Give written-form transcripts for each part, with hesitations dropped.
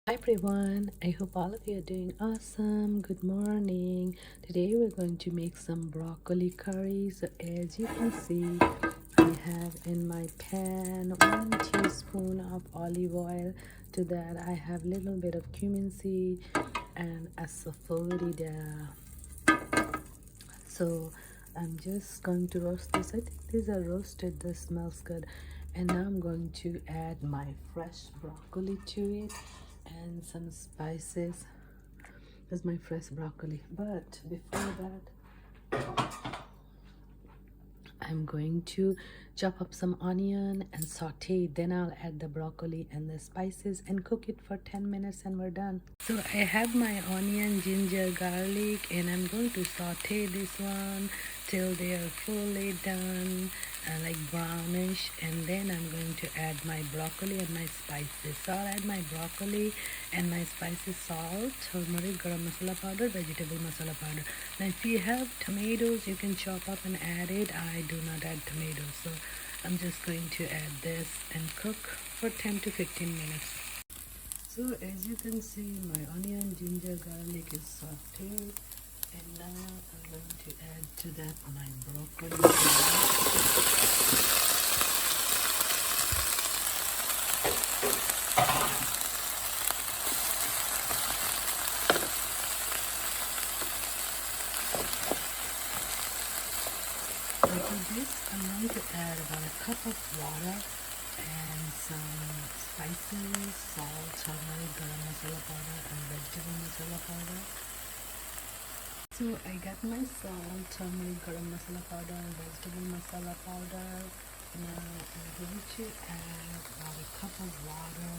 Hi everyone, I hope all of you are doing awesome. Good morning. Today we're going to make some broccoli curry. So as you can see, I have in my pan 1 teaspoon of olive oil. To that I have a little bit of cumin seed and asafoetida. So I'm just going to roast this. I think these are roasted. This smells good. And now I'm going to add my fresh broccoli to it and some spices. That's my fresh broccoli. But before that, I'm going to chop up some onion and saute. Then I'll add the broccoli and the spices and cook it for 10 minutes and we're done. So I have my onion, ginger, garlic, and I'm going to saute this one till they are fully done, like brownish. And then I'm going to add my broccoli and my spices. So I'll add my broccoli and my spices: salt, turmeric, garam masala powder, vegetable masala powder. Now if you have tomatoes, you can chop up and add it. I do not add tomatoes, so I'm just going to add this and cook for 10 to 15 minutes. So as you can see, my onion, ginger, garlic is sauteed, and now I'm going to add to that my broccoli. After this, I'm going to add about a cup of water and some spices: salt, turmeric, garam masala powder, and vegetable masala powder. So I got my salt, turmeric, garam masala powder, and vegetable masala powder. Now I'm going to add about a cup of water.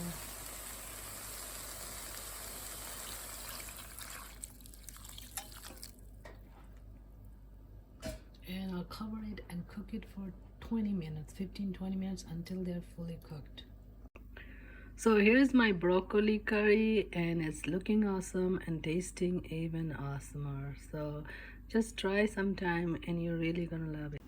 And I'll cover it and cook it for 20 minutes, 15-20 minutes, until they're fully cooked. So here's my broccoli curry, and it's looking awesome and tasting even awesomer. So just try sometime and you're really gonna love it.